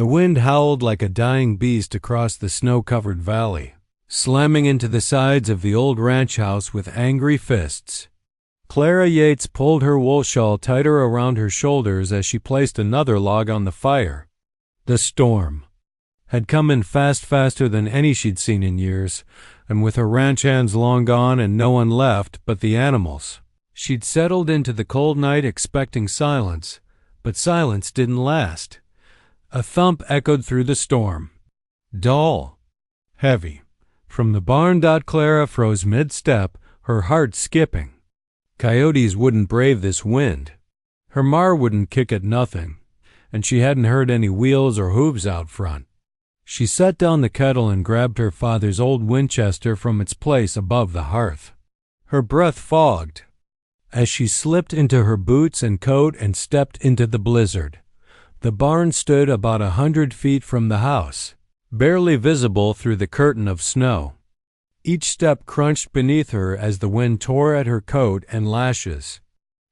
The wind howled like a dying beast across the snow-covered valley, slamming into the sides of the old ranch house with angry fists. Clara Yates pulled her wool shawl tighter around her shoulders as she placed another log on the fire. The storm had come in faster than any she'd seen in years, and with her ranch hands long gone and no one left but the animals, she'd settled into the cold night expecting silence, but silence didn't last. A thump echoed through the storm. Dull, heavy. From the barn, Clara froze mid-step, her heart skipping. Coyotes wouldn't brave this wind. Her mar wouldn't kick at nothing, and she hadn't heard any wheels or hooves out front. She set down the kettle and grabbed her father's old Winchester from its place above the hearth. Her breath fogged as she slipped into her boots and coat and stepped into the blizzard. The barn stood about 100 feet from the house, barely visible through the curtain of snow. Each step crunched beneath her as the wind tore at her coat and lashes.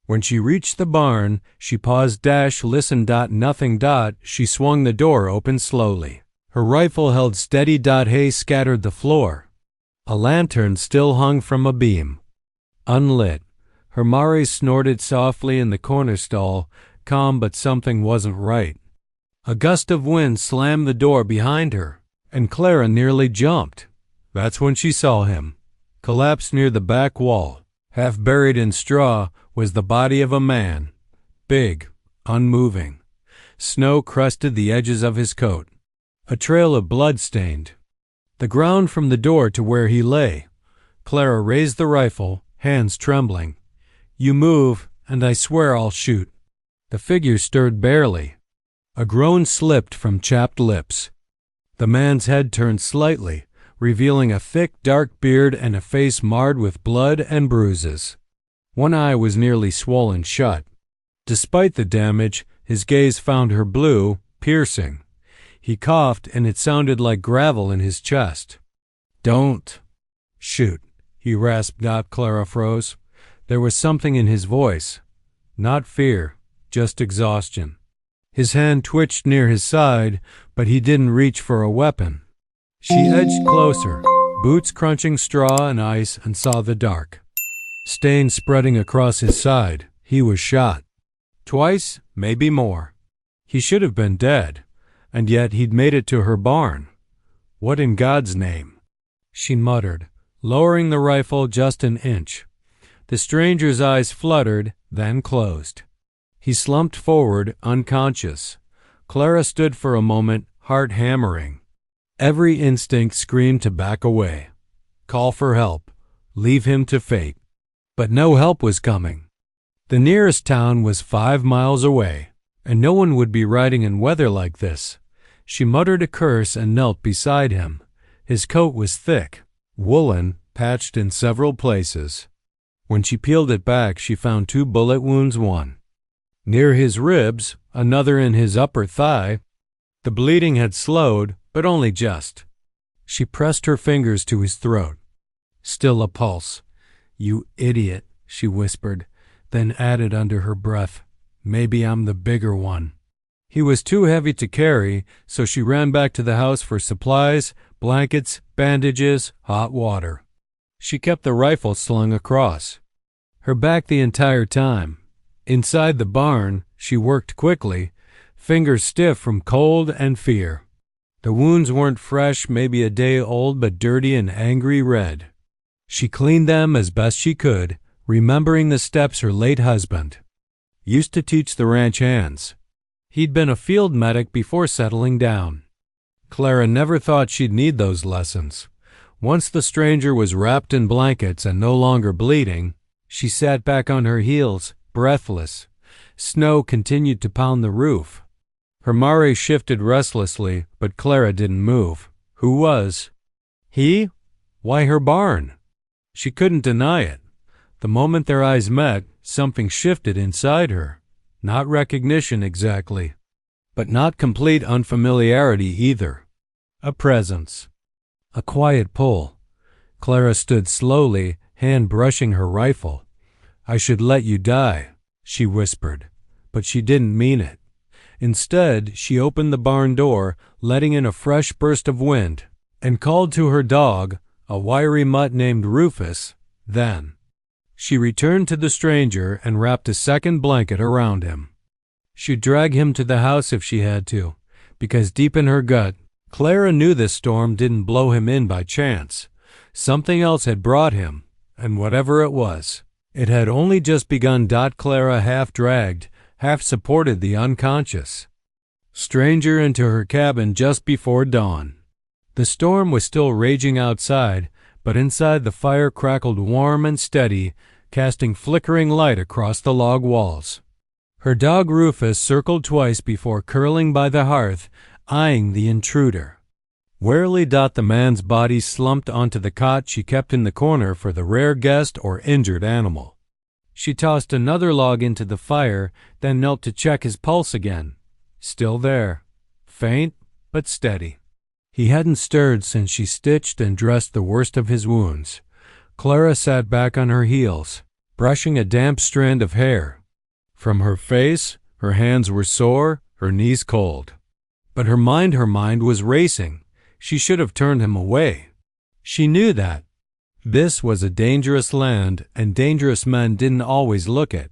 When she reached the barn, she paused, listened, nothing. She swung the door open slowly. Her rifle held steady. Hay scattered the floor. A lantern still hung from a beam, unlit. Her Mari snorted softly in the corner stall, calm, but something wasn't right. A gust of wind slammed the door behind her, and Clara nearly jumped. That's when she saw him. Collapsed near the back wall, half buried in straw, was the body of a man, big, unmoving. Snow crusted the edges of his coat. A trail of blood stained the ground from the door to where he lay. Clara raised the rifle, hands trembling. "You move, and I swear I'll shoot." The figure stirred barely. A groan slipped from chapped lips. The man's head turned slightly, revealing a thick, dark beard and a face marred with blood and bruises. One eye was nearly swollen shut. Despite the damage, his gaze found her blue, piercing. He coughed, and it sounded like gravel in his chest. "Don't shoot," he rasped. Clara froze. There was something in his voice. Not fear, just exhaustion. His hand twitched near his side, but he didn't reach for a weapon. She edged closer, boots crunching straw and ice, and saw the dark stain spreading across his side. He was shot. Twice, maybe more. He should have been dead, and yet he'd made it to her barn. What in God's name? She muttered, lowering the rifle just an inch. The stranger's eyes fluttered, then closed. He slumped forward, unconscious. Clara stood for a moment, heart hammering. Every instinct screamed to back away, call for help, leave him to fate. But no help was coming. The nearest town was 5 miles away, and no one would be riding in weather like this. She muttered a curse and knelt beside him. His coat was thick, woolen, patched in several places. When she peeled it back, she found 2 bullet wounds, one near his ribs, another in his upper thigh. The bleeding had slowed, but only just. She pressed her fingers to his throat. Still a pulse. "You idiot," she whispered, then added under her breath, "Maybe I'm the bigger one." He was too heavy to carry, so she ran back to the house for supplies, blankets, bandages, hot water. She kept the rifle slung across her back the entire time. Inside the barn, she worked quickly, fingers stiff from cold and fear. The wounds weren't fresh, maybe a day old, but dirty and angry red. She cleaned them as best she could, remembering the steps her late husband used to teach the ranch hands. He'd been a field medic before settling down. Clara never thought she'd need those lessons. Once the stranger was wrapped in blankets and no longer bleeding, she sat back on her heels, breathless. Snow continued to pound the roof. Her mare shifted restlessly, but Clara didn't move. Who was? He? Why, her barn. She couldn't deny it. The moment their eyes met, something shifted inside her. Not recognition exactly, but not complete unfamiliarity either. A presence. A quiet pull. Clara stood slowly, hand brushing her rifle. "I should let you die," she whispered, but she didn't mean it. Instead, she opened the barn door, letting in a fresh burst of wind, and called to her dog, a wiry mutt named Rufus. Then she returned to the stranger and wrapped a second blanket around him. She'd drag him to the house if she had to, because deep in her gut, Clara knew this storm didn't blow him in by chance. Something else had brought him, and whatever it was, it had only just begun. Clara half dragged, half supported the unconscious stranger into her cabin just before dawn. The storm was still raging outside, but inside the fire crackled warm and steady, casting flickering light across the log walls. Her dog Rufus circled twice before curling by the hearth, eyeing the intruder. Warily, the man's body slumped onto the cot she kept in the corner for the rare guest or injured animal. She tossed another log into the fire, then knelt to check his pulse again. Still there, faint but steady. He hadn't stirred since she stitched and dressed the worst of his wounds. Clara sat back on her heels, brushing a damp strand of hair. From her face, her hands were sore, her knees cold. But her mind was racing. She should have turned him away. She knew that. This was a dangerous land, and dangerous men didn't always look it.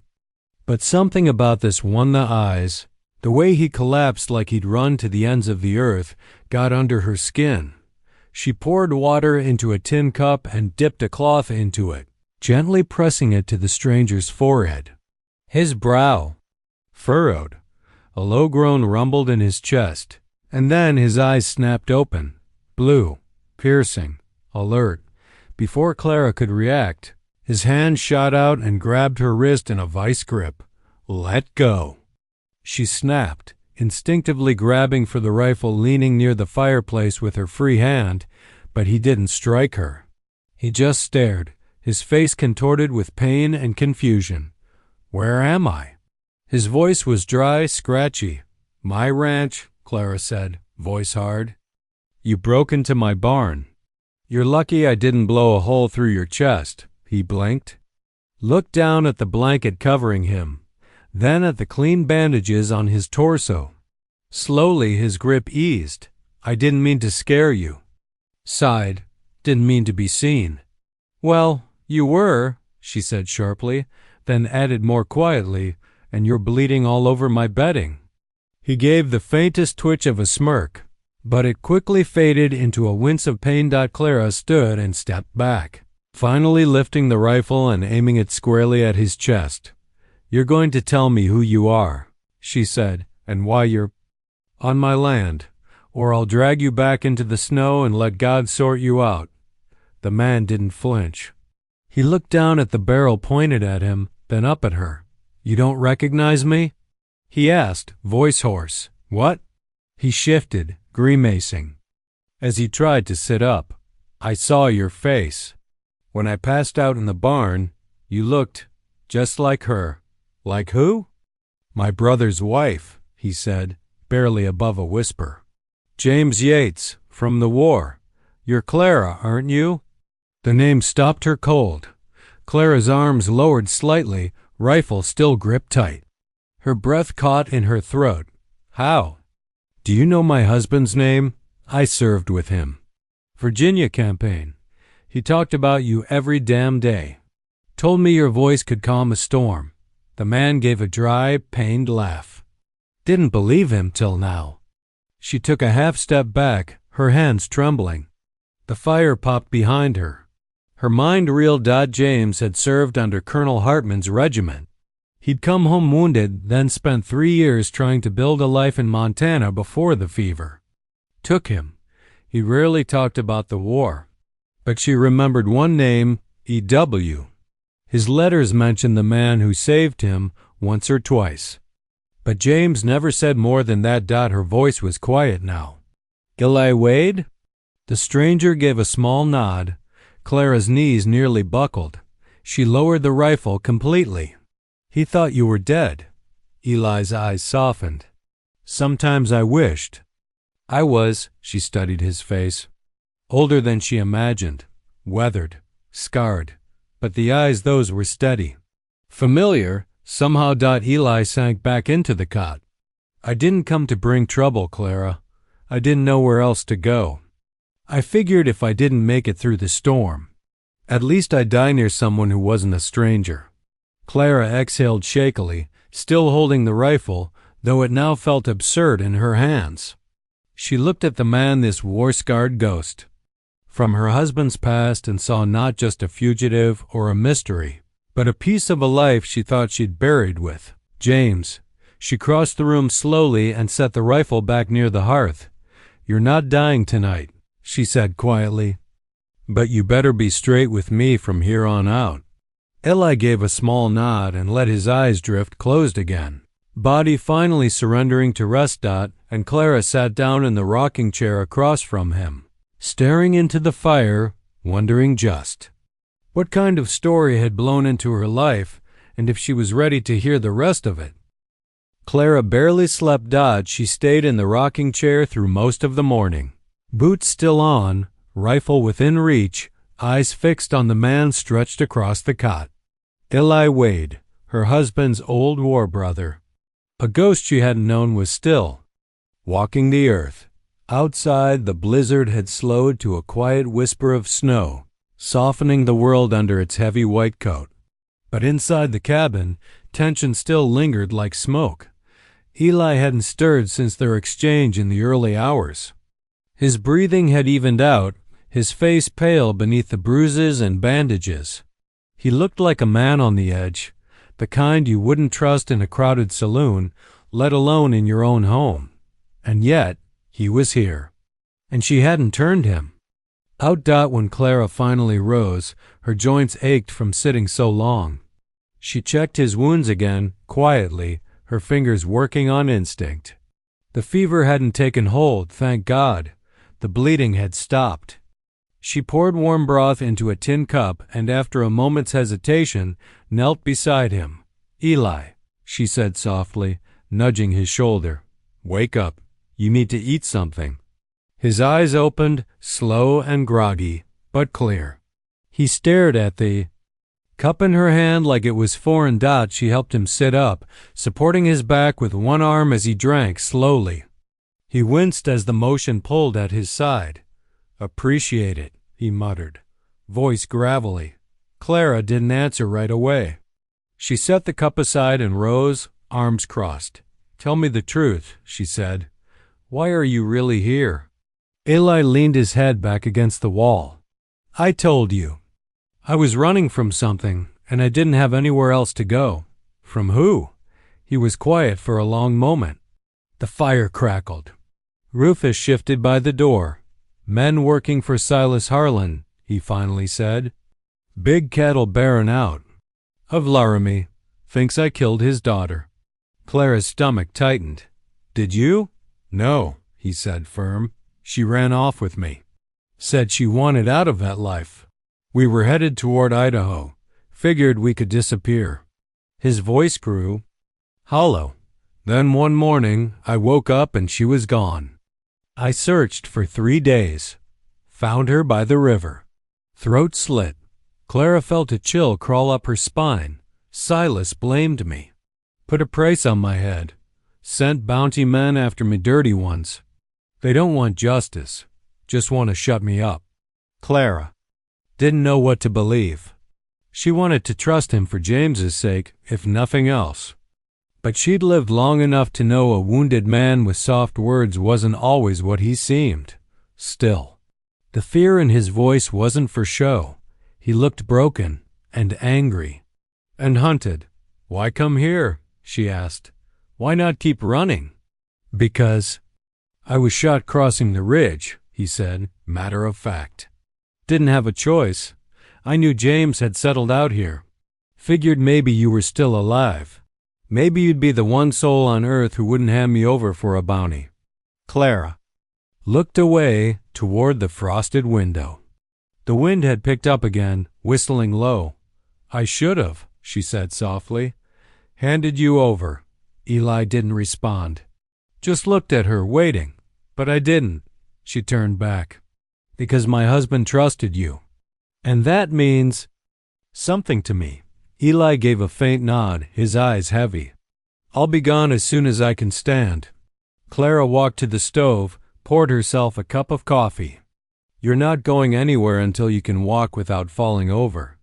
But something about this won the eyes. The way he collapsed like he'd run to the ends of the earth got under her skin. She poured water into a tin cup and dipped a cloth into it, gently pressing it to the stranger's forehead. His brow furrowed. A low groan rumbled in his chest, and then his eyes snapped open, blue, piercing, alert. Before Clara could react, his hand shot out and grabbed her wrist in a vice grip. "Let go." She snapped, instinctively grabbing for the rifle, leaning near the fireplace with her free hand, but he didn't strike her. He just stared, his face contorted with pain and confusion. "Where am I?" His voice was dry, scratchy. "My ranch," Clara said, voice hard. "You broke into my barn. You're lucky I didn't blow a hole through your chest." He blinked, looked down at the blanket covering him, then at the clean bandages on his torso. Slowly his grip eased. "I didn't mean to scare you." Sighed. "Didn't mean to be seen." "Well, you were," she said sharply, then added more quietly, "and you're bleeding all over my bedding." He gave the faintest twitch of a smirk, but it quickly faded into a wince of pain. Clara stood and stepped back, finally lifting the rifle and aiming it squarely at his chest. "You're going to tell me who you are," she said, "and why you're on my land, or I'll drag you back into the snow and let God sort you out." The man didn't flinch. He looked down at the barrel pointed at him, then up at her. "You don't recognize me?" he asked, voice hoarse. "What?" He shifted, grimacing, as he tried to sit up. "I saw your face. When I passed out in the barn, you looked just like her." "Like who?" "My brother's wife," he said, barely above a whisper. "James Yates, from the war. You're Clara, aren't you?" The name stopped her cold. Clara's arms lowered slightly, rifle still gripped tight. Her breath caught in her throat. "How?" "Do you know my husband's name? I served with him. Virginia campaign. He talked about you every damn day. Told me your voice could calm a storm." The man gave a dry, pained laugh. "Didn't believe him till now." She took a half step back, her hands trembling. The fire popped behind her. Her mind reeled. James had served under Colonel Hartman's regiment. He'd come home wounded, then spent 3 years trying to build a life in Montana before the fever took him. He rarely talked about the war, but she remembered one name, E.W. His letters mentioned the man who saved him once or twice. But James never said more than that. Her voice was quiet now. "Eli Wade?" The stranger gave a small nod. Clara's knees nearly buckled. She lowered the rifle completely. "He thought you were dead." Eli's eyes softened. "Sometimes I wished I was." She studied his face. Older than she imagined, weathered, scarred, but the eyes, those were steady. Familiar, somehow. Eli sank back into the cot. I didn't come to bring trouble, Clara. I didn't know where else to go. I figured if I didn't make it through the storm, at least I'd die near someone who wasn't a stranger. Clara exhaled shakily, still holding the rifle, though it now felt absurd in her hands. She looked at the man, this war-scarred ghost, from her husband's past, and saw not just a fugitive or a mystery, but a piece of a life she thought she'd buried with James. She crossed the room slowly and set the rifle back near the hearth. "You're not dying tonight," she said quietly, "but you better be straight with me from here on out." Eli gave a small nod and let his eyes drift closed again, body finally surrendering to rest. And Clara sat down in the rocking chair across from him, staring into the fire, wondering just what kind of story had blown into her life, and if she was ready to hear the rest of it. Clara barely slept. She stayed in the rocking chair through most of the morning, boots still on, rifle within reach, eyes fixed on the man stretched across the cot. Eli Wade, her husband's old war brother. A ghost she hadn't known, was still walking the earth. Outside, the blizzard had slowed to a quiet whisper of snow, softening the world under its heavy white coat. But inside the cabin, tension still lingered like smoke. Eli hadn't stirred since their exchange in the early hours. His breathing had evened out, his face pale beneath the bruises and bandages. He looked like a man on the edge, the kind you wouldn't trust in a crowded saloon, let alone in your own home. And yet, he was here, and she hadn't turned him out. When Clara finally rose, her joints ached from sitting so long. She checked his wounds again, quietly, her fingers working on instinct. The fever hadn't taken hold, thank God. The bleeding had stopped. She poured warm broth into a tin cup and, after a moment's hesitation, knelt beside him. "Eli," she said softly, nudging his shoulder, "wake up. You need to eat something." His eyes opened, slow and groggy, but clear. He stared at the cup in her hand like it was foreign. She helped him sit up, supporting his back with one arm as he drank slowly. He winced as the motion pulled at his side. "Appreciate it," he muttered, voice gravelly. Clara didn't answer right away. She set the cup aside and rose, arms crossed. "Tell me the truth," she said. "Why are you really here?" Eli leaned his head back against the wall. "I told you. I was running from something, and I didn't have anywhere else to go." "From who?" He was quiet for a long moment. The fire crackled. Rufus shifted by the door. "Men working for Silas Harlan," he finally said. "Big cattle bearing out. Of Laramie. Thinks I killed his daughter." Clara's stomach tightened. "Did you?" "No," he said, firm. "She ran off with me. Said she wanted out of that life. We were headed toward Idaho. Figured we could disappear." His voice grew hollow. "Then one morning I woke up and she was gone. I searched for 3 days. Found her by the river." Throat slit. Clara felt a chill crawl up her spine. "Silas blamed me. Put a price on my head. Sent bounty men after me, dirty ones. They don't want justice, just want to shut me up." Clara didn't know what to believe. She wanted to trust him for James's sake, if nothing else. But she'd lived long enough to know a wounded man with soft words wasn't always what he seemed. Still, the fear in his voice wasn't for show. He looked broken and angry. "And hunted. Why come here?" she asked. "Why not keep running?" "Because I was shot crossing the ridge," he said, matter of fact. "Didn't have a choice. I knew James had settled out here. Figured maybe you were still alive. Maybe you'd be the one soul on earth who wouldn't hand me over for a bounty." Clara looked away toward the frosted window. The wind had picked up again, whistling low. "I should have," she said softly. "Handed you over." Eli didn't respond. Just looked at her, waiting. "But I didn't." She turned back. "Because my husband trusted you. And that means something to me." Eli gave a faint nod, his eyes heavy. "I'll be gone as soon as I can stand. Clara walked to the stove, poured herself a cup of coffee. You're not going anywhere until you can walk without falling over.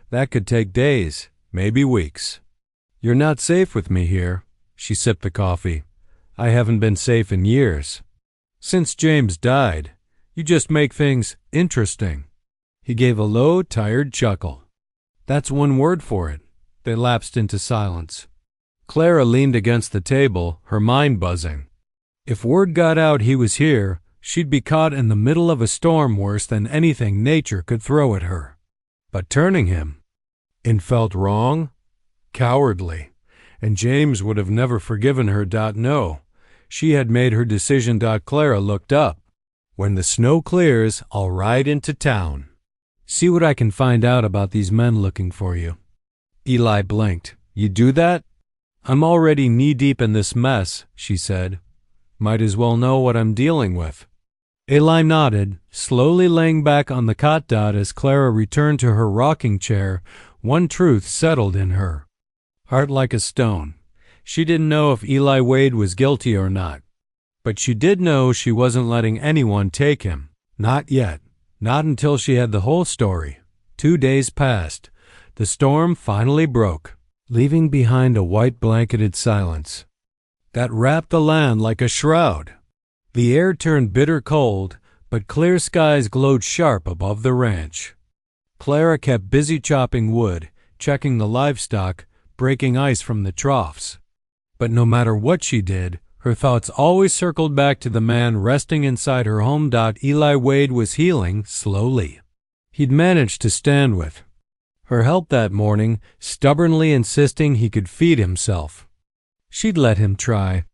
That could take days, maybe weeks. You're not safe with me here. She sipped the coffee. I haven't been safe in years. Since James died, you just make things interesting. He gave a low, tired chuckle. That's one word for it. They lapsed into silence. Clara leaned against the table, her mind buzzing. If word got out he was here, she'd be caught in the middle of a storm worse than anything nature could throw at her. But turning him felt wrong, cowardly, and James would have never forgiven her. No, she had made her decision. Clara looked up. When the snow clears, I'll ride into town. See what I can find out about these men looking for you. Eli blinked. You do that? I'm already knee-deep in this mess, she said. Might as well know what I'm dealing with. Eli nodded, slowly laying back on the cot. As Clara returned to her rocking chair, one truth settled in her. Heart like a stone. She didn't know if Eli Wade was guilty or not. But she did know she wasn't letting anyone take him. Not yet. Not until she had the whole story. 2 days passed. The storm finally broke, leaving behind a white blanketed silence that wrapped the land like a shroud. The air turned bitter cold, but clear skies glowed sharp above the ranch. Clara kept busy chopping wood, checking the livestock, breaking ice from the troughs. But no matter what she did, her thoughts always circled back to the man resting inside her home. Eli Wade was healing slowly. He'd managed to stand with her help that morning, stubbornly insisting he could feed himself. She'd let him try.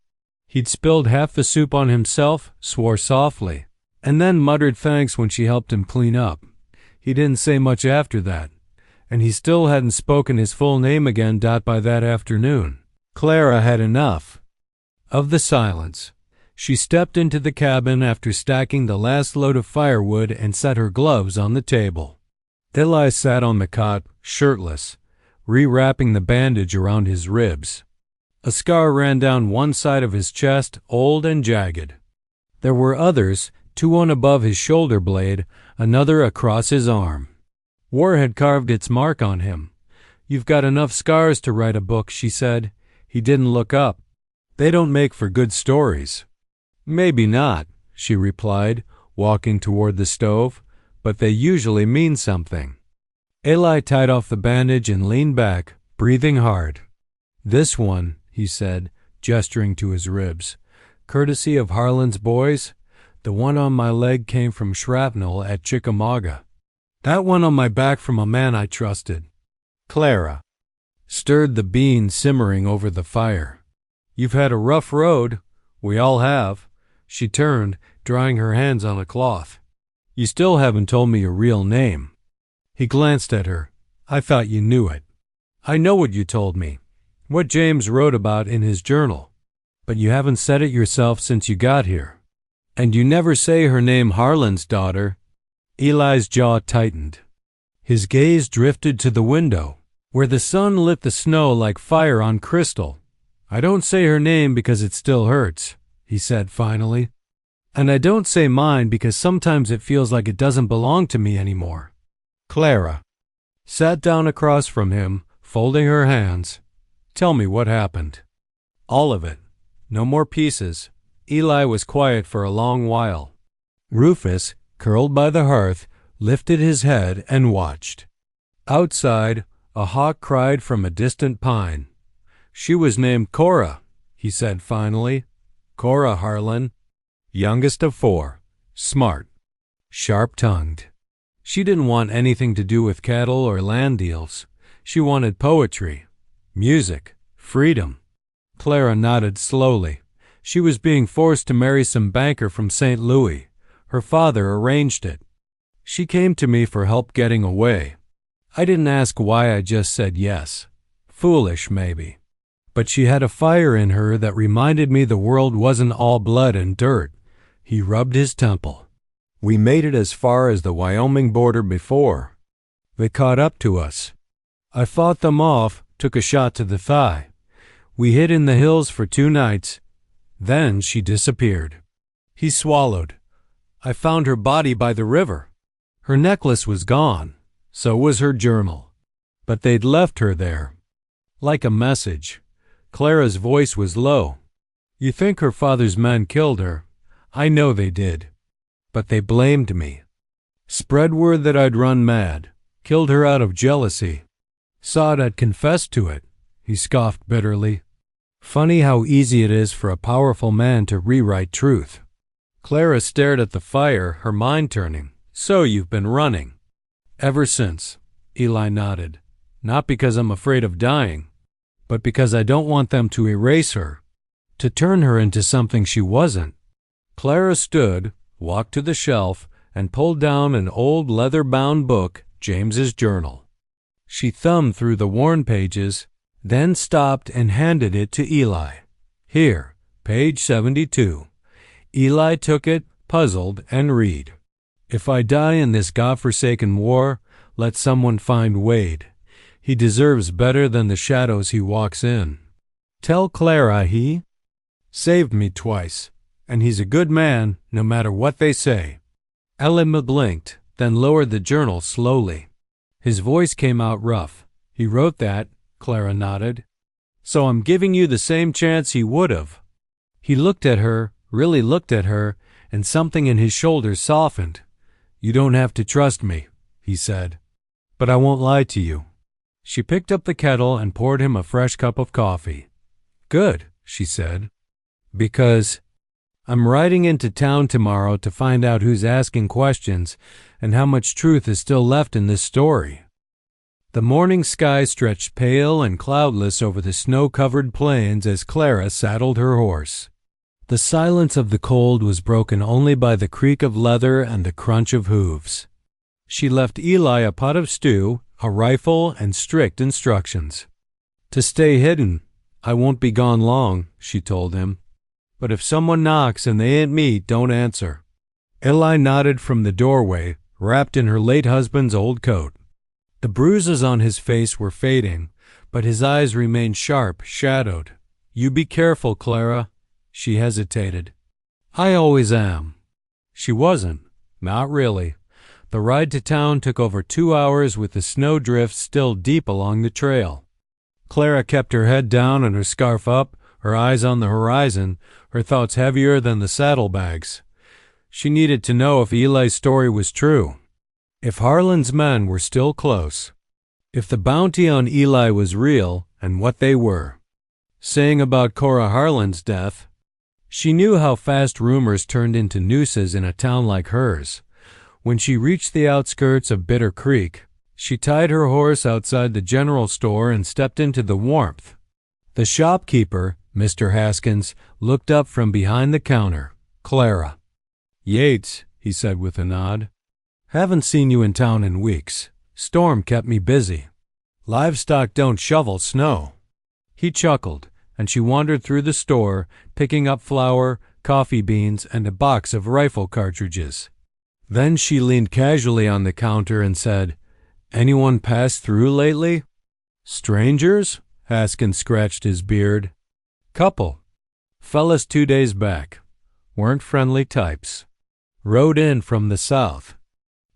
He'd spilled half the soup on himself, swore softly, and then muttered thanks when she helped him clean up. He didn't say much after that, and he still hadn't spoken his full name again. By that afternoon, Clara had enough of the silence. She stepped into the cabin after stacking the last load of firewood and set her gloves on the table. Eli sat on the cot, shirtless, rewrapping the bandage around his ribs. A scar ran down one side of his chest, old and jagged. There were others, one above his shoulder blade, another across his arm. War had carved its mark on him. You've got enough scars to write a book, she said. He didn't look up. They don't make for good stories. Maybe not, she replied, walking toward the stove, but they usually mean something. Eli tied off the bandage and leaned back, breathing hard. This one, he said, gesturing to his ribs, courtesy of Harlan's boys. The one on my leg came from shrapnel at Chickamauga. That one on my back from a man I trusted. Clara stirred the beans simmering over the fire. You've had a rough road. We all have. She turned, drying her hands on a cloth. You still haven't told me your real name. He glanced at her. I thought you knew it. I know what you told me, what James wrote about in his journal. But you haven't said it yourself since you got here. And you never say her name. Harlan's daughter. Eli's jaw tightened. His gaze drifted to the window, where the sun lit the snow like fire on crystal. I don't say her name because it still hurts, he said finally. And I don't say mine because sometimes it feels like it doesn't belong to me anymore. Clara sat down across from him, folding her hands. Tell me what happened. All of it. No more pieces. Eli was quiet for a long while. Rufus, curled by the hearth, lifted his head and watched. Outside, a hawk cried from a distant pine. She was named Cora, he said finally. Cora Harlan, youngest of 4, smart, sharp-tongued. She didn't want anything to do with cattle or land deals. She wanted poetry, music, freedom. Clara nodded slowly. She was being forced to marry some banker from St. Louis. Her father arranged it. She came to me for help getting away. I didn't ask why, I just said yes. Foolish, maybe. But she had a fire in her that reminded me the world wasn't all blood and dirt. He rubbed his temple. We made it as far as the Wyoming border before. They caught up to us. I fought them off, took a shot to the thigh. We hid in the hills for 2 nights. Then she disappeared. He swallowed. I found her body by the river. Her necklace was gone. So was her journal. But they'd left her there. Like a message. Clara's voice was low. You think her father's men killed her? I know they did. But they blamed me. Spread word that I'd run mad. Killed her out of jealousy. Said I'd confessed to it. He scoffed bitterly. Funny how easy it is for a powerful man to rewrite truth. Clara stared at the fire, her mind turning. So you've been running. Ever since. Eli nodded. Not because I'm afraid of dying, but because I don't want them to erase her, to turn her into something she wasn't. Clara stood, walked to the shelf, and pulled down an old leather-bound book, James's journal. She thumbed through the worn pages, then stopped and handed it to Eli. Here, page 72. Eli took it, puzzled, and read. If I die in this godforsaken war, let someone find Wade. He deserves better than the shadows he walks in. Tell Clara he saved me twice, and he's a good man no matter what they say. Elima blinked, then lowered the journal slowly. His voice came out rough. He wrote that, Clara nodded. So I'm giving you the same chance he would have. He looked at her, really looked at her, and something in his shoulders softened. You don't have to trust me, he said. But I won't lie to you. She picked up the kettle and poured him a fresh cup of coffee. Good, she said. Because I'm riding into town tomorrow to find out who's asking questions and how much truth is still left in this story. The morning sky stretched pale and cloudless over the snow-covered plains as Clara saddled her horse. The silence of the cold was broken only by the creak of leather and the crunch of hooves. She left Eli a pot of stew, a rifle, and strict instructions. To stay hidden. I won't be gone long, she told him. But if someone knocks and they ain't me, don't answer. Eli nodded from the doorway, wrapped in her late husband's old coat. The bruises on his face were fading, but his eyes remained sharp, shadowed. You be careful, Clara. She hesitated. I always am. She wasn't. Not really. The ride to town took over 2 hours with the snowdrifts still deep along the trail. Clara kept her head down and her scarf up, her eyes on the horizon, her thoughts heavier than the saddlebags. She needed to know if Eli's story was true, if Harlan's men were still close, if the bounty on Eli was real and what they were. Saying about Cora Harlan's death, she knew how fast rumors turned into nooses in a town like hers. When she reached the outskirts of Bitter Creek, she tied her horse outside the general store and stepped into the warmth. The shopkeeper, Mr. Haskins, looked up from behind the counter. Clara. Yates, he said with a nod. Haven't seen you in town in weeks. Storm kept me busy. Livestock don't shovel snow. He chuckled, and she wandered through the store, picking up flour, coffee beans, and a box of rifle cartridges. Then she leaned casually on the counter and said, Anyone passed through lately? Strangers? Haskins scratched his beard. Couple. Fellas 2 days back. Weren't friendly types. Rode in from the south.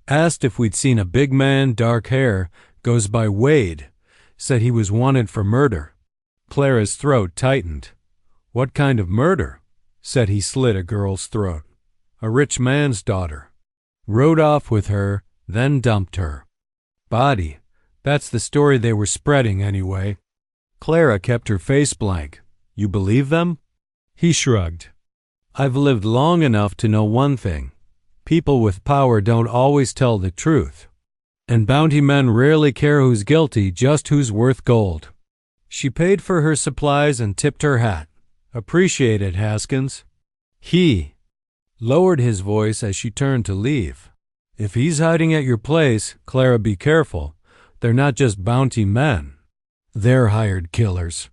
Asked if we'd seen a big man, dark hair, goes by Wade. Said he was wanted for murder. Clara's throat tightened. What kind of murder? Said he slit a girl's throat. A rich man's daughter. Rode off with her, then dumped her. Body. That's the story they were spreading anyway. Clara kept her face blank. You believe them? He shrugged. I've lived long enough to know one thing. People with power don't always tell the truth. And bounty men rarely care who's guilty, just who's worth gold. She paid for her supplies and tipped her hat. Appreciate it, Haskins. He lowered his voice as she turned to leave. If he's hiding at your place, Clara, be careful. They're not just bounty men. They're hired killers.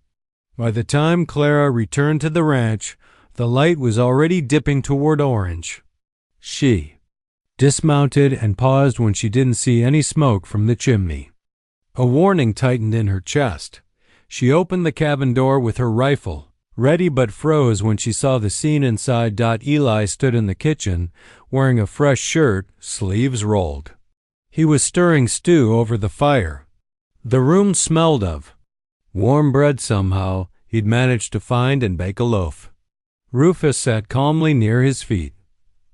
By the time Clara returned to the ranch, the light was already dipping toward orange. She dismounted and paused when she didn't see any smoke from the chimney. A warning tightened in her chest. She opened the cabin door with her rifle, ready but froze when she saw the scene inside. Eli stood in the kitchen, wearing a fresh shirt, sleeves rolled. He was stirring stew over the fire. The room smelled of warm bread. Somehow he'd managed to find and bake a loaf. Rufus sat calmly near his feet.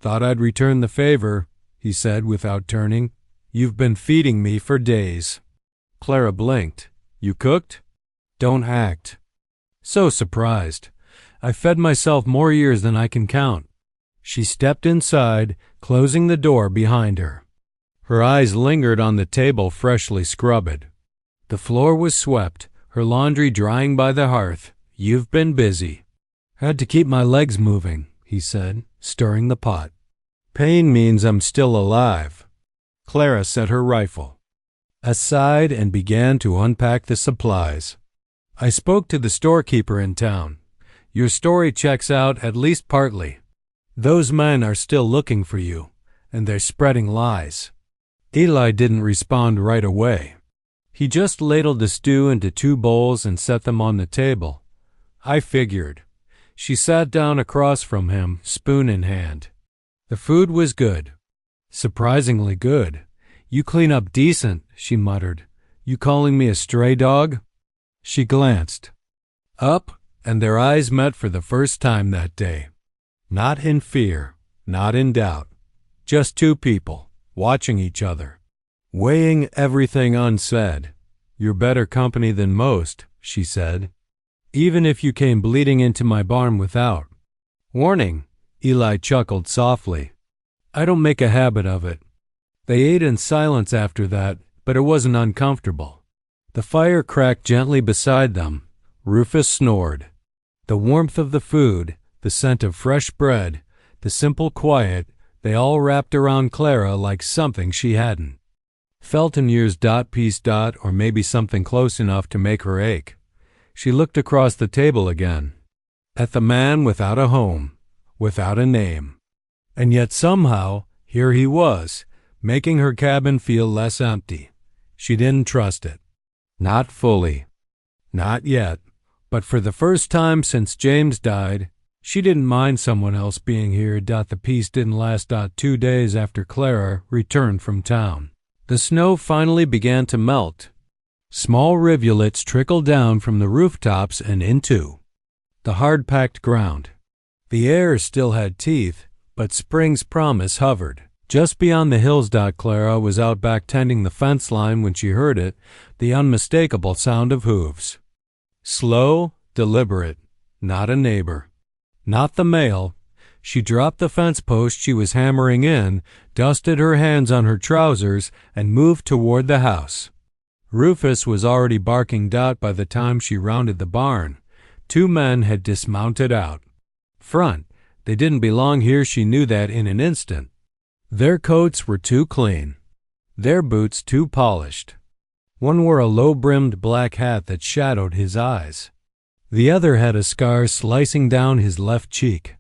"Thought I'd return the favor," he said without turning. "You've been feeding me for days." Clara blinked. "You cooked?" "Don't act so surprised. I fed myself more years than I can count." She stepped inside, closing the door behind her. Her eyes lingered on the table freshly scrubbed. The floor was swept, her laundry drying by the hearth. "You've been busy." "Had to keep my legs moving," he said, stirring the pot. "Pain means I'm still alive." Clara set her rifle aside and began to unpack the supplies. "I spoke to the storekeeper in town. Your story checks out, at least partly. Those men are still looking for you, and they're spreading lies." Eli didn't respond right away. He just ladled the stew into 2 bowls and set them on the table. "I figured." She sat down across from him, spoon in hand. The food was good. Surprisingly good. "You clean up decent," she muttered. "You calling me a stray dog?" She glanced up, and their eyes met for the first time that day. Not in fear, not in doubt. Just 2 people, watching each other, weighing everything unsaid. "You're better company than most," she said. "Even if you came bleeding into my barn without warning." Eli chuckled softly. "I don't make a habit of it." They ate in silence after that, but it wasn't uncomfortable. The fire cracked gently beside them. Rufus snored. The warmth of the food, the scent of fresh bread, the simple quiet, they all wrapped around Clara like something she hadn't felt in years. Peace. Or maybe something close enough to make her ache. She looked across the table again, at the man without a home, without a name. And yet somehow, here he was, making her cabin feel less empty. She didn't trust it. Not fully. Not yet. But for the first time since James died, she didn't mind someone else being here. The peace didn't last. 2 days after Clara returned from town, the snow finally began to melt. Small rivulets trickled down from the rooftops and into the hard-packed ground. The air still had teeth, but spring's promise hovered just beyond the hills. Clara was out back tending the fence line when she heard it, the unmistakable sound of hooves. Slow, deliberate, not a neighbor, not the male. She dropped the fence post she was hammering in, dusted her hands on her trousers, and moved toward the house. Rufus was already barking. By the time she rounded the barn, 2 men had dismounted out front. They didn't belong here. She knew that in an instant. Their coats were too clean, their boots too polished. One wore a low-brimmed black hat that shadowed his eyes. The other had a scar slicing down his left cheek.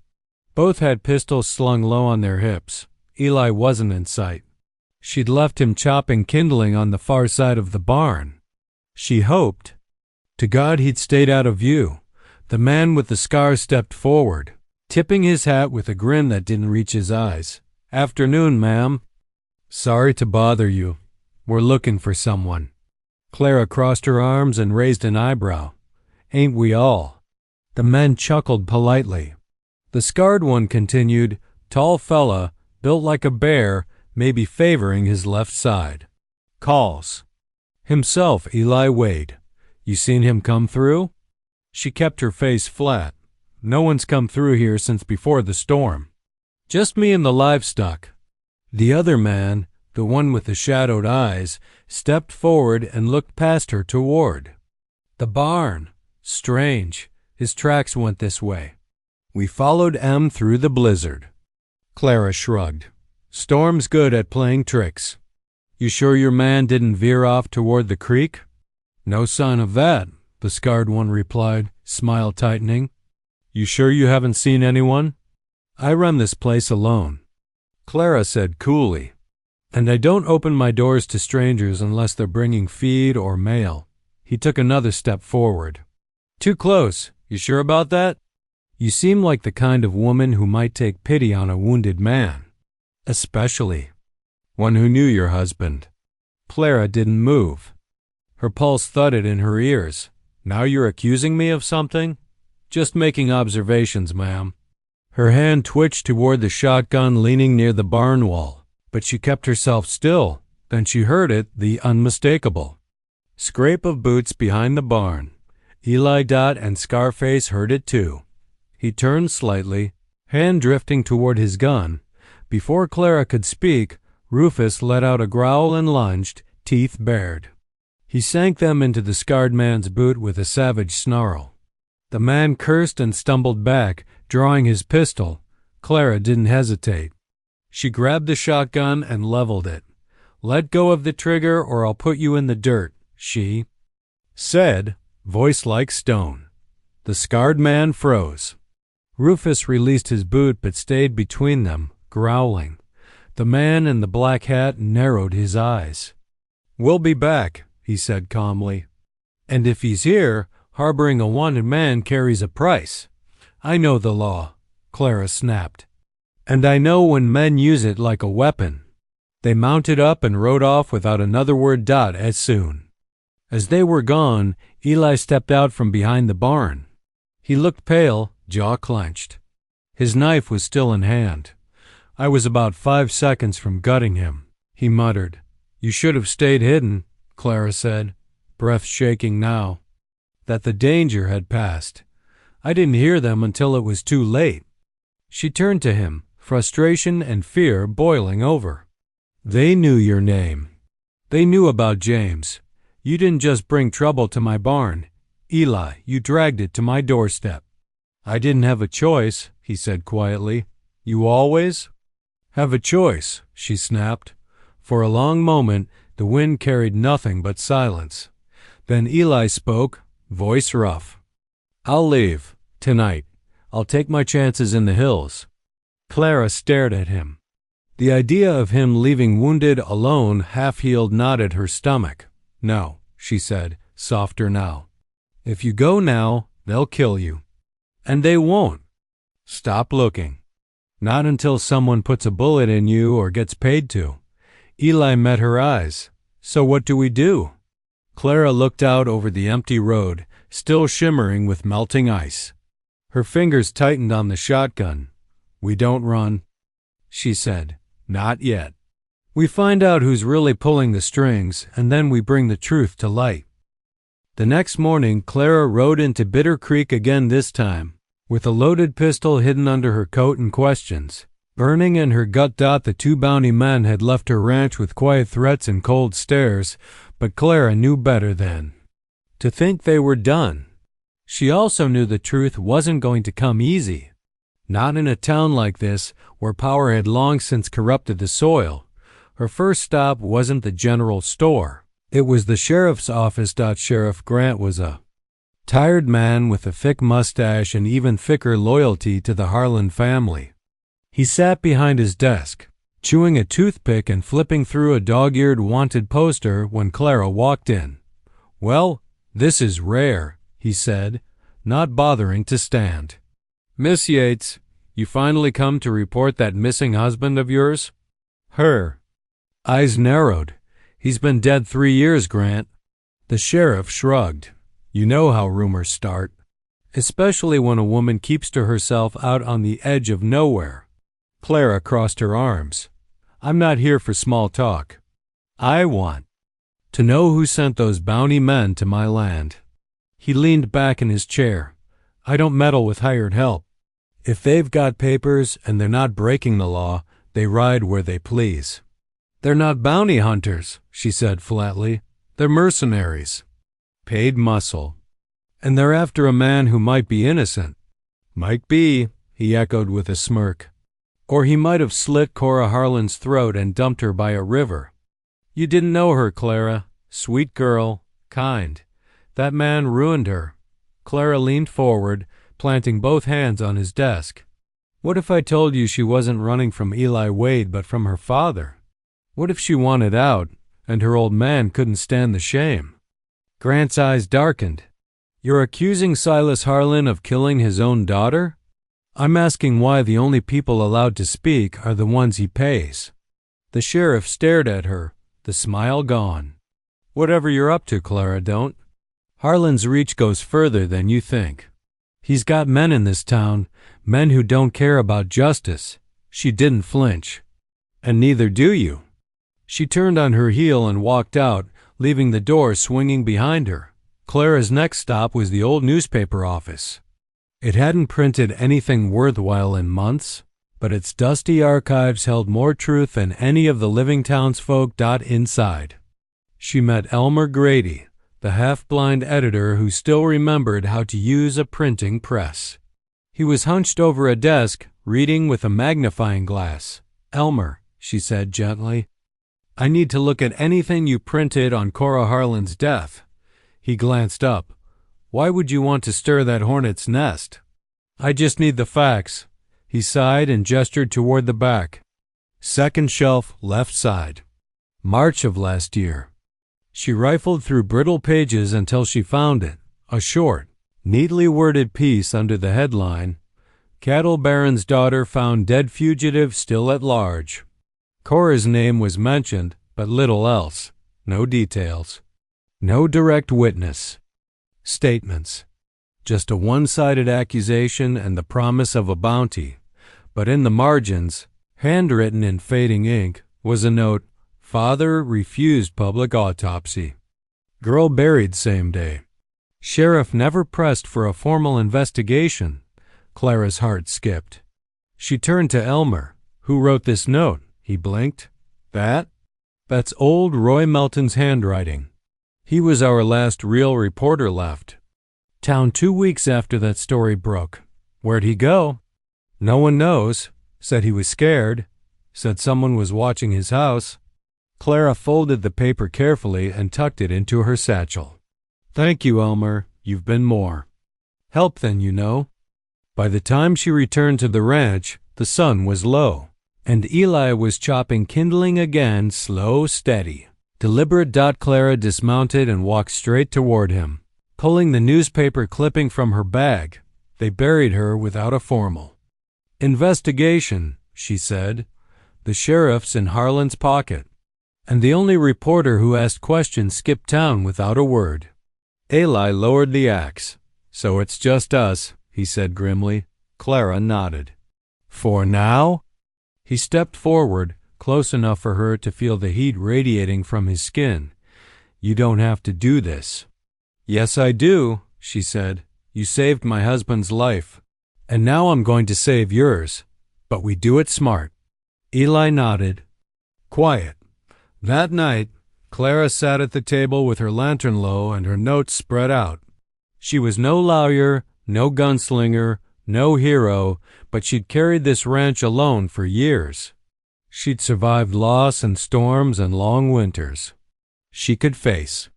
Both had pistols slung low on their hips. Eli wasn't in sight. She'd left him chopping kindling on the far side of the barn. She hoped to God he'd stayed out of view. The man with the scar stepped forward, tipping his hat with a grin that didn't reach his eyes. "Afternoon, ma'am." "Sorry to bother you. We're looking for someone." Clara crossed her arms and raised an eyebrow. "Ain't we all?" The men chuckled politely. The scarred one continued, tall fella, built like a bear, maybe favoring his left side. "Calls himself Eli Wade. You seen him come through?" She kept her face flat. "No one's come through here since before the storm. Just me and the livestock." The other man, the one with the shadowed eyes, stepped forward and looked past her toward the barn. "Strange. His tracks went this way. We followed M through the blizzard." Clara shrugged. "Storm's good at playing tricks." "You sure your man didn't veer off toward the creek?" "No sign of that," the scarred one replied, smile tightening. "You sure you haven't seen anyone?" "I run this place alone," Clara said coolly. "And I don't open my doors to strangers unless they're bringing feed or mail." He took another step forward. "Too close. You sure about that? You seem like the kind of woman who might take pity on a wounded man, especially one who knew your husband. Clara didn't move. Her pulse thudded in her ears. Now you're accusing me of something? Just making observations, ma'am. Her hand twitched toward the shotgun leaning near the barn wall, but she kept herself still. Then she heard it, the unmistakable scrape of boots behind the barn. Eli Dot and Scarface heard it too. He turned slightly, hand drifting toward his gun. Before Clara could speak, Rufus let out a growl and lunged, teeth bared. He sank them into the scarred man's boot with a savage snarl. The man cursed and stumbled back, drawing his pistol. Clara didn't hesitate. She grabbed the shotgun and leveled it. "Let go of the trigger or I'll put you in the dirt," she said, voice like stone. The scarred man froze. Rufus released his boot but stayed between them, growling. The man in the black hat narrowed his eyes. "We'll be back," he said calmly. "And if he's here, harboring a wanted man carries a price." "I know the law," Clara snapped. "And I know when men use it like a weapon." They mounted up and rode off without another word as soon. As they were gone, Eli stepped out from behind the barn. He looked pale, jaw clenched. His knife was still in hand. "I was about 5 seconds from gutting him," he muttered. "You should have stayed hidden," Clara said, breath shaking now. That the danger had passed. "I didn't hear them until it was too late." She turned to him, frustration and fear boiling over. "They knew your name. They knew about James. You didn't just bring trouble to my barn. Eli, you dragged it to my doorstep." "I didn't have a choice," he said quietly. "You always have a choice," she snapped. For a long moment, the wind carried nothing but silence. Then Eli spoke, voice rough. "I'll leave. Tonight. I'll take my chances in the hills." Clara stared at him. The idea of him leaving wounded, alone, half-healed knotted her stomach. "No," she said, softer now. "If you go now, they'll kill you. And they won't. Stop looking. Not until someone puts a bullet in you or gets paid to." Eli met her eyes. "So what do we do?" Clara looked out over the empty road, still shimmering with melting ice. Her fingers tightened on the shotgun. "We don't run," she said. "Not yet. We find out who's really pulling the strings, and then we bring the truth to light." The next morning, Clara rode into Bitter Creek again, this time with a loaded pistol hidden under her coat and questions. Burning in her gut, the 2 bounty men had left her ranch with quiet threats and cold stares, but Clara knew better then. To think they were done. She also knew the truth wasn't going to come easy. Not in a town like this, where power had long since corrupted the soil. Her first stop wasn't the general store. It was the sheriff's office. Sheriff Grant was a tired man with a thick mustache and even thicker loyalty to the Harlan family. He sat behind his desk, chewing a toothpick and flipping through a dog-eared wanted poster when Clara walked in. "Well, this is rare," he said, not bothering to stand. "Miss Yates, you finally come to report that missing husband of yours?" Her eyes narrowed. "He's been dead 3 years, Grant." The sheriff shrugged. "You know how rumors start, especially when a woman keeps to herself out on the edge of nowhere." Clara crossed her arms. "I'm not here for small talk. I want to know who sent those bounty men to my land." He leaned back in his chair. "I don't meddle with hired help. If they've got papers and they're not breaking the law, they ride where they please." "They're not bounty hunters," she said flatly. "They're mercenaries. Paid muscle. And they're after a man who might be innocent." "Might be," he echoed with a smirk. "Or he might have slit Cora Harlan's throat and dumped her by a river." "You didn't know her, Clara. Sweet girl. Kind. That man ruined her." Clara leaned forward, planting both hands on his desk. "What if I told you she wasn't running from Eli Wade but from her father? What if she wanted out, and her old man couldn't stand the shame?" Grant's eyes darkened. You're accusing Silas Harlan of killing his own daughter? I'm asking why the only people allowed to speak are the ones he pays. The sheriff stared at her, the smile gone. Whatever you're up to, Clara, don't. Harlan's reach goes further than you think. He's got men in this town, men who don't care about justice. She didn't flinch. And neither do you. She turned on her heel and walked out, leaving the door swinging behind her. Clara's next stop was the old newspaper office. It hadn't printed anything worthwhile in months, but its dusty archives held more truth than any of the living townsfolk inside. She met Elmer Grady, the half-blind editor who still remembered how to use a printing press. He was hunched over a desk, reading with a magnifying glass. "Elmer," she said gently, "I need to look at anything you printed on Cora Harlan's death." He glanced up. "Why would you want to stir that hornet's nest?" "I just need the facts." He sighed and gestured toward the back. Second shelf, left side. March of last year. She rifled through brittle pages until she found it, a short, neatly worded piece under the headline, "Cattle Baron's Daughter Found Dead Fugitive Still at Large." Cora's name was mentioned, but little else. No details. No direct witness. Statements. Just a one-sided accusation and the promise of a bounty. But in the margins, handwritten in fading ink, was a note, "Father refused public autopsy. Girl buried same day." Sheriff never pressed for a formal investigation. Clara's heart skipped. She turned to Elmer. "Who wrote this note?" He blinked. That's old Roy Melton's handwriting. He was our last real reporter left. Town 2 weeks after that story broke. Where'd he go? No one knows. Said he was scared. Said someone was watching his house. Clara folded the paper carefully and tucked it into her satchel. "Thank you, Elmer. You've been more help than you know." By the time she returned to the ranch, the sun was low, and Eli was chopping kindling again, slow, steady. Deliberate. Clara dismounted and walked straight toward him. Pulling the newspaper clipping from her bag, they buried her without a formal investigation, she said. The sheriff's in Harlan's pocket, and the only reporter who asked questions skipped town without a word. Eli lowered the axe. "So it's just us," he said grimly. Clara nodded. "For now?" He stepped forward, close enough for her to feel the heat radiating from his skin. "You don't have to do this." "Yes, I do," she said. "You saved my husband's life, and now I'm going to save yours. But we do it smart." Eli nodded. Quiet. That night, Clara sat at the table with her lantern low and her notes spread out. She was no lawyer, no gunslinger, no hero, but she'd carried this ranch alone for years. She'd survived loss and storms and long winters. She could face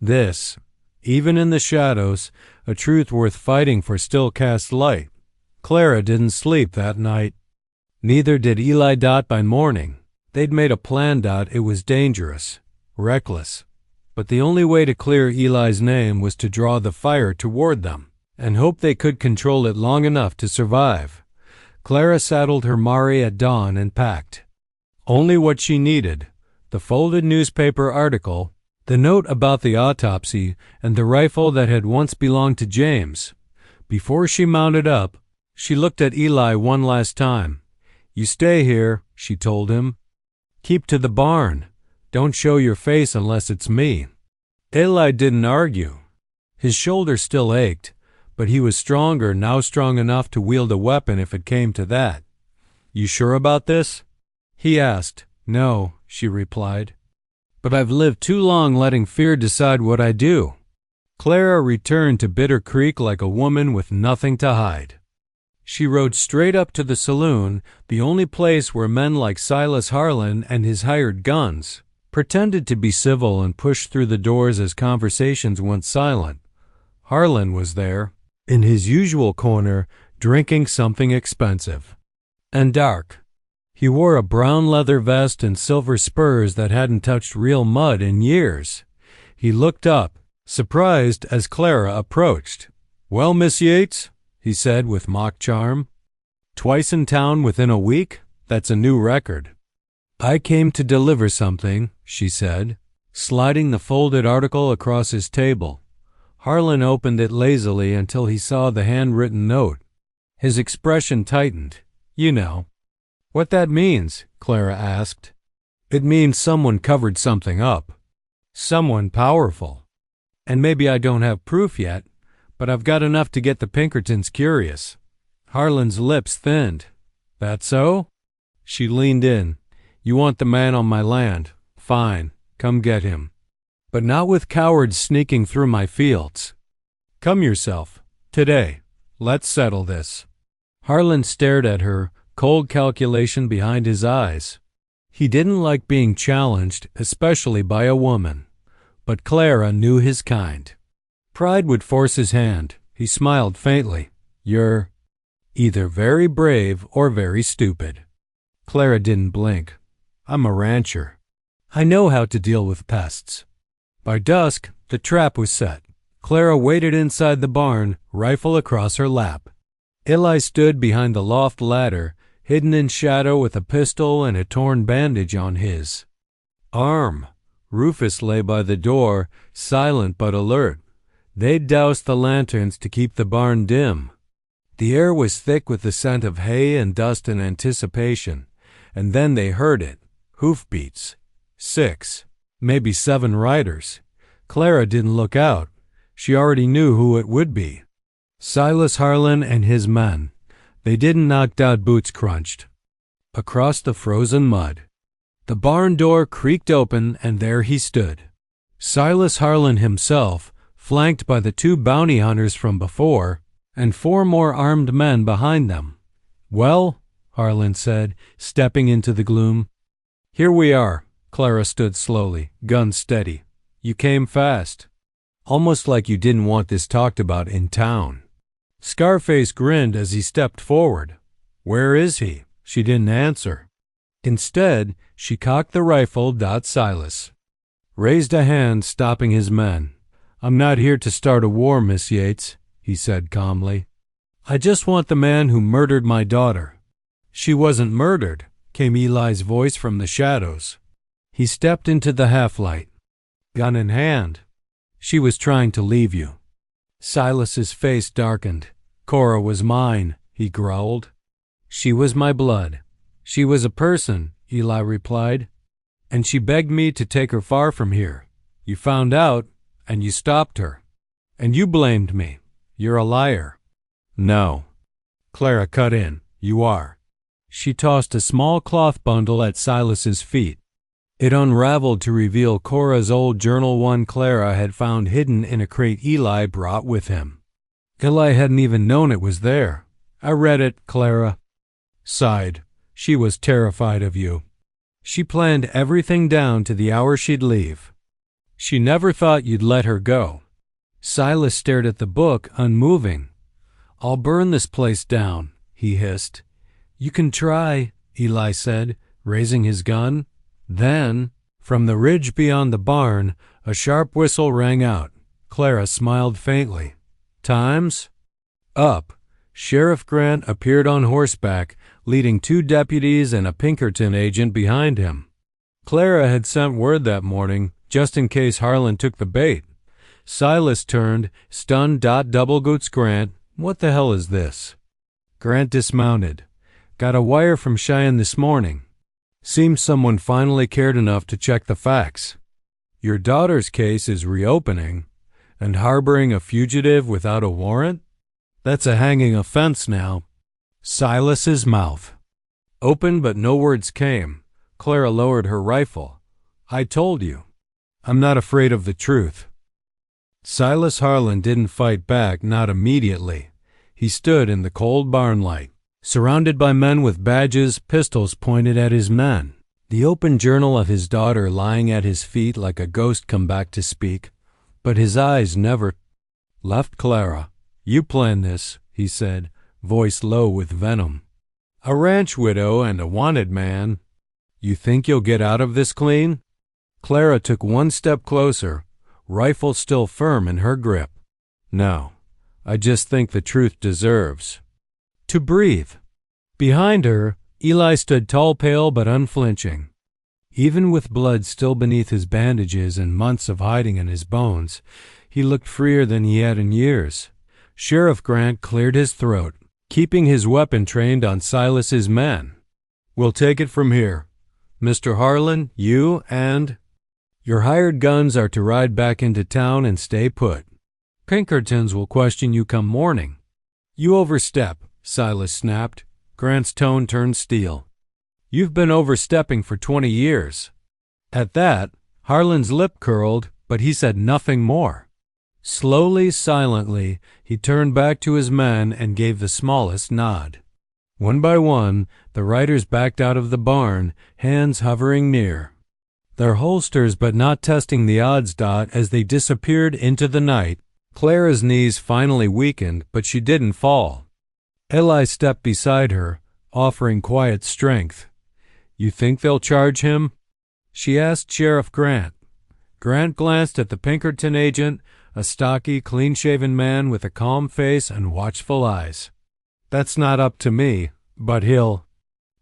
this, even in the shadows, a truth worth fighting for still cast light. Clara didn't sleep that night. Neither did Eli. By morning. They'd made a plan. It was dangerous, reckless. But the only way to clear Eli's name was to draw the fire toward them, and hope they could control it long enough to survive. Clara saddled her Mari at dawn and packed. Only what she needed: the folded newspaper article, the note about the autopsy, and the rifle that had once belonged to James. Before she mounted up, she looked at Eli one last time. "You stay here," she told him. "Keep to the barn. Don't show your face unless it's me." Eli didn't argue. His shoulder still ached, but he was stronger, now strong enough to wield a weapon if it came to that. "You sure about this?" he asked. "No," she replied. "But I've lived too long letting fear decide what I do." Clara returned to Bitter Creek like a woman with nothing to hide. She rode straight up to the saloon, the only place where men like Silas Harlan and his hired guns pretended to be civil and pushed through the doors as conversations went silent. Harlan was there, in his usual corner, drinking something expensive and dark. He wore a brown leather vest and silver spurs that hadn't touched real mud in years. He looked up, surprised as Clara approached. "Well, Miss Yates," he said with mock charm. "Twice in town within a week? That's a new record." "I came to deliver something," she said, sliding the folded article across his table. Harlan opened it lazily until he saw the handwritten note. His expression tightened. "You know." "What that means?" Clara asked. "It means someone covered something up. Someone powerful. And maybe I don't have proof yet, but I've got enough to get the Pinkertons curious." Harlan's lips thinned. "That so?" She leaned in. "You want the man on my land. Fine, come get him. But not with cowards sneaking through my fields. Come yourself. Today. Let's settle this." Harlan stared at her, cold calculation behind his eyes. He didn't like being challenged, especially by a woman. But Clara knew his kind. Pride would force his hand. He smiled faintly. "You're either very brave or very stupid." Clara didn't blink. "I'm a rancher. I know how to deal with pests." By dusk, the trap was set. Clara waited inside the barn, rifle across her lap. Eli stood behind the loft ladder, hidden in shadow with a pistol and a torn bandage on his arm. Rufus lay by the door, silent but alert. They'd doused the lanterns to keep the barn dim. The air was thick with the scent of hay and dust and anticipation. And then they heard it. Hoofbeats. 6, maybe 7 riders. Clara didn't look out. She already knew who it would be. Silas Harlan and his men. They didn't knocked-out boots crunched. Across the frozen mud. The barn door creaked open, and there he stood. Silas Harlan himself, flanked by the 2 bounty hunters from before, and 4 more armed men behind them. "Well," Harlan said, stepping into the gloom. "Here we are." Clara stood slowly, gun steady. "You came fast. Almost like you didn't want this talked about in town." Scarface grinned as he stepped forward. "Where is he?" She didn't answer. Instead, she cocked the rifle. Silas raised a hand, stopping his men. "I'm not here to start a war, Miss Yates," he said calmly. "I just want the man who murdered my daughter." "She wasn't murdered," came Eli's voice from the shadows. He stepped into the half-light, gun in hand. "She was trying to leave you." Silas's face darkened. "Cora was mine," he growled. "She was my blood. She was a person," Eli replied. "And she begged me to take her far from here. You found out, and you stopped her. And you blamed me. You're a liar." "No." Clara cut in. "You are." She tossed a small cloth bundle at Silas's feet. It unraveled to reveal Cora's old journal one Clara had found hidden in a crate Eli brought with him. Eli hadn't even known it was there. "I read it," Clara sighed. "She was terrified of you. She planned everything down to the hour she'd leave. She never thought you'd let her go." Silas stared at the book, unmoving. "I'll burn this place down," he hissed. "You can try," Eli said, raising his gun. Then, from the ridge beyond the barn, a sharp whistle rang out. Clara smiled faintly. "Time's up." Sheriff Grant appeared on horseback, leading 2 deputies and a Pinkerton agent behind him. Clara had sent word that morning, just in case Harlan took the bait. Silas turned, stunned. "Double-goots, Grant. What the hell is this?" Grant dismounted. "Got a wire from Cheyenne this morning. Seems someone finally cared enough to check the facts. Your daughter's case is reopening, and harboring a fugitive without a warrant? That's a hanging offense now." Silas's mouth opened, but no words came. Clara lowered her rifle. "I told you. I'm not afraid of the truth." Silas Harlan didn't fight back, not immediately. He stood in the cold barn light, surrounded by men with badges, pistols pointed at his men. The open journal of his daughter lying at his feet like a ghost come back to speak, but his eyes never left Clara. "You planned this," he said, voice low with venom. "A ranch widow and a wanted man. You think you'll get out of this clean?" Clara took 1 step closer, rifle still firm in her grip. "No, I just think the truth deserves to breathe." Behind her, Eli stood tall, pale, but unflinching. Even with blood still beneath his bandages and months of hiding in his bones, he looked freer than he had in years. Sheriff Grant cleared his throat, keeping his weapon trained on Silas's men. "We'll take it from here. Mr. Harlan, you and your hired guns are to ride back into town and stay put. Pinkertons will question you come morning." "You overstep," Silas snapped. Grant's tone turned steel. "You've been overstepping for 20 years. At that, Harlan's lip curled, but he said nothing more. Slowly, silently, he turned back to his men and gave the smallest nod. One by one, the riders backed out of the barn, hands hovering near, their holsters but not testing the odds. As they disappeared into the night, Clara's knees finally weakened, but she didn't fall. Eli stepped beside her, offering quiet strength. "You think they'll charge him?" she asked Sheriff Grant. Grant glanced at the Pinkerton agent, a stocky, clean-shaven man with a calm face and watchful eyes. "That's not up to me, but he'll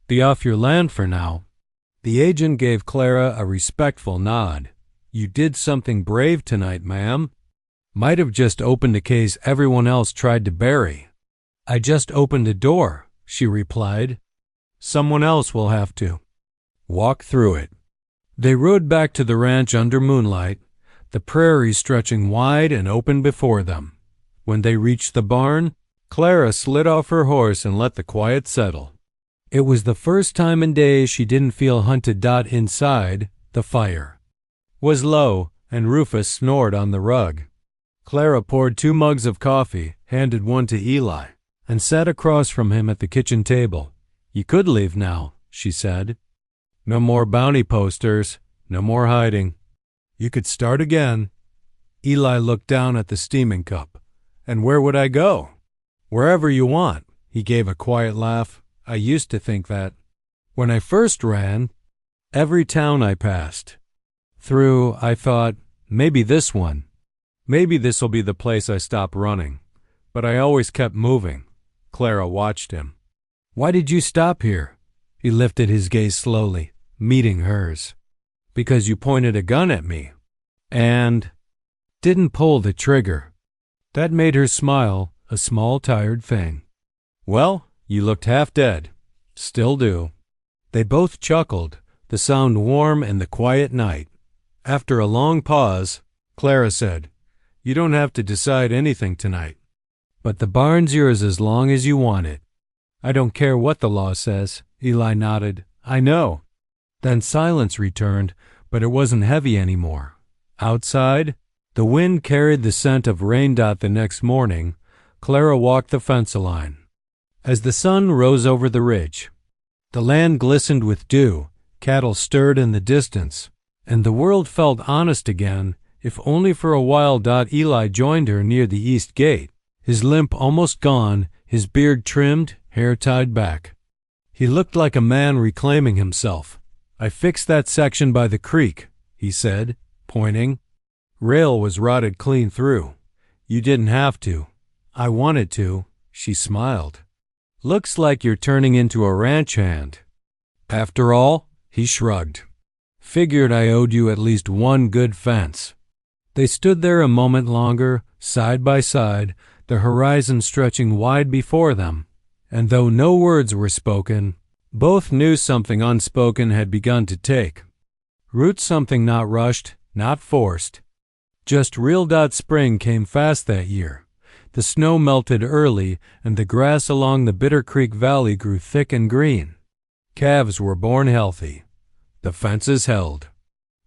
be off your land for now." The agent gave Clara a respectful nod. "You did something brave tonight, ma'am. Might have just opened a case everyone else tried to bury." "I just opened a door," she replied. "Someone else will have to walk through it." They rode back to the ranch under moonlight, the prairie stretching wide and open before them. When they reached the barn, Clara slid off her horse and let the quiet settle. It was the first time in days she didn't feel hunted. Inside, the fire was low, and Rufus snored on the rug. Clara poured 2 mugs of coffee, handed one to Eli, and sat across from him at the kitchen table. "You could leave now," she said. "No more bounty posters, no more hiding. You could start again." Eli looked down at the steaming cup. "And where would I go?" "Wherever you want." He gave a quiet laugh. "I used to think that. When I first ran, every town I passed through, I thought, maybe this one. Maybe this'll be the place I stop running. But I always kept moving." Clara watched him. "Why did you stop here?" He lifted his gaze slowly, meeting hers. "Because you pointed a gun at me and didn't pull the trigger." That made her smile, a small, tired thing. "Well, you looked half dead. Still do." They both chuckled, the sound warm in the quiet night. After a long pause, Clara said, "You don't have to decide anything tonight. But the barn's yours as long as you want it." "I don't care what the law says." Eli nodded. "I know." Then silence returned, but it wasn't heavy anymore. Outside, the wind carried the scent of rain. The next morning, Clara walked the fence line. As the sun rose over the ridge, the land glistened with dew, cattle stirred in the distance, and the world felt honest again, if only for a while. Eli joined her near the east gate, his limp almost gone, his beard trimmed, hair tied back. He looked like a man reclaiming himself. "I fixed that section by the creek," he said, pointing. "Rail was rotted clean through. You didn't have to. I wanted to." She smiled. "Looks like you're turning into a ranch hand." "After all," he shrugged. "Figured I owed you at least one good fence." They stood there a moment longer, side by side, the horizon stretching wide before them, and though no words were spoken, both knew something unspoken had begun to take root, something not rushed, not forced, just real. Spring came fast that year. The snow melted early, and the grass along the Bitter Creek Valley grew thick and green. Calves were born healthy. The fences held.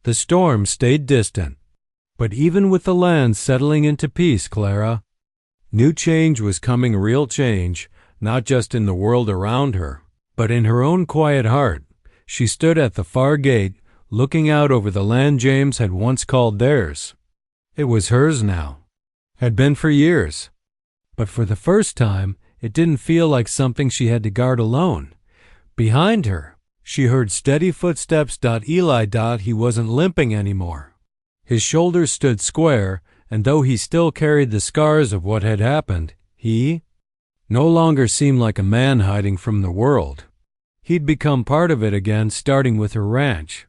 The storm stayed distant. But even with the land settling into peace, Clara knew change was coming, real change, not just in the world around her, but in her own quiet heart. She stood at the far gate, looking out over the land James had once called theirs. It was hers now, had been for years. But for the first time, it didn't feel like something she had to guard alone. Behind her, she heard steady footsteps. Eli. He wasn't limping anymore. His shoulders stood square, and though he still carried the scars of what had happened, he no longer seemed like a man hiding from the world. He'd become part of it again, starting with her ranch.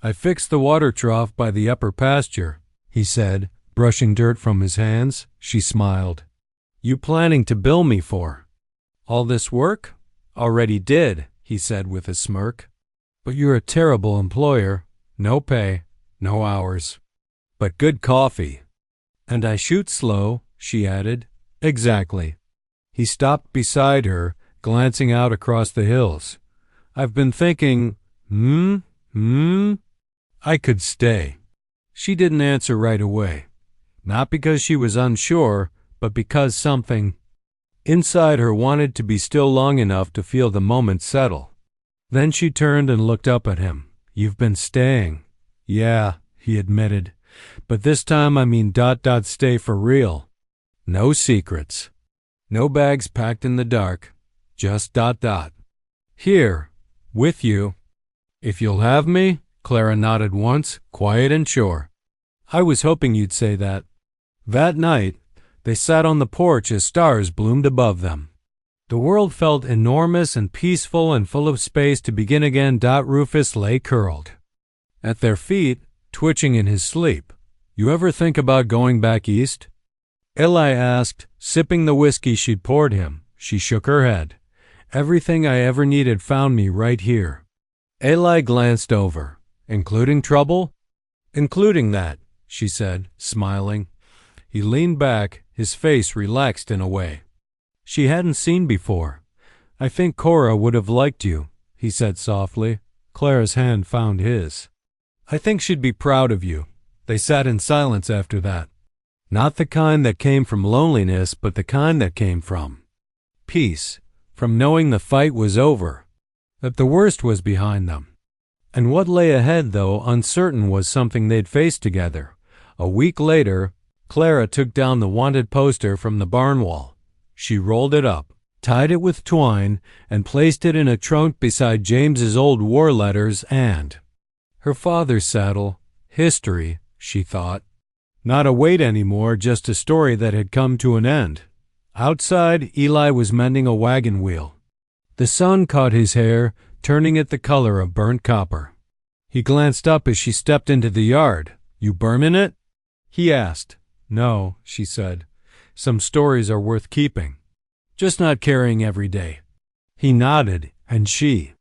"I fixed the water trough by the upper pasture," he said, brushing dirt from his hands. She smiled. "You planning to bill me for all this work?" "Already did," he said with a smirk. "But you're a terrible employer. No pay, no hours. But good coffee." "And I shoot slow," she added. "Exactly." He stopped beside her, glancing out across the hills. "I've been thinking, I could stay." She didn't answer right away. Not because she was unsure, but because something inside her wanted to be still long enough to feel the moment settle. Then she turned and looked up at him. "You've been staying." "Yeah," he admitted. "But this time I mean ... stay for real. No secrets. No bags packed in the dark. Just ... Here, with you. If you'll have me." Clara nodded once, quiet and sure. "I was hoping you'd say that." That night, they sat on the porch as stars bloomed above them. The world felt enormous and peaceful and full of space to begin again. Rufus lay curled at their feet, twitching in his sleep. "You ever think about going back east?" Eli asked, sipping the whiskey she'd poured him. She shook her head. "Everything I ever needed found me right here." Eli glanced over. "Including trouble?" "Including that," she said, smiling. He leaned back, his face relaxed in a way she hadn't seen before. "I think Cora would have liked you," he said softly. Clara's hand found his. "I think she'd be proud of you." They sat in silence after that. Not the kind that came from loneliness, but the kind that came from peace, from knowing the fight was over, that the worst was behind them. And what lay ahead, though uncertain, was something they'd face together. A week later, Clara took down the wanted poster from the barn wall. She rolled it up, tied it with twine, and placed it in a trunk beside James's old war letters and her father's saddle. History, she thought. Not a weight anymore, just a story that had come to an end. Outside, Eli was mending a wagon wheel. The sun caught his hair, turning it the color of burnt copper. He glanced up as she stepped into the yard. "You burning it?" he asked. "No," she said. "Some stories are worth keeping. Just not carrying every day." He nodded, and she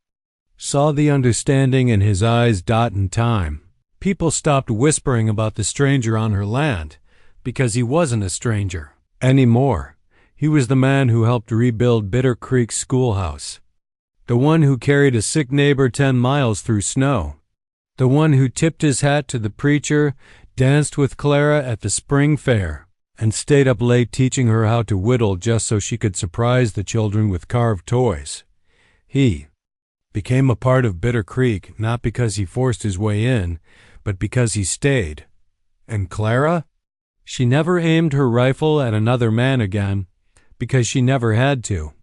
saw the understanding in his eyes. In time, people stopped whispering about the stranger on her land, because he wasn't a stranger anymore. He was the man who helped rebuild Bitter Creek schoolhouse. The one who carried a sick neighbor 10 miles through snow. The one who tipped his hat to the preacher, danced with Clara at the spring fair, and stayed up late teaching her how to whittle just so she could surprise the children with carved toys. He became a part of Bitter Creek, not because he forced his way in, but because he stayed. And Clara? She never aimed her rifle at another man again, because she never had to.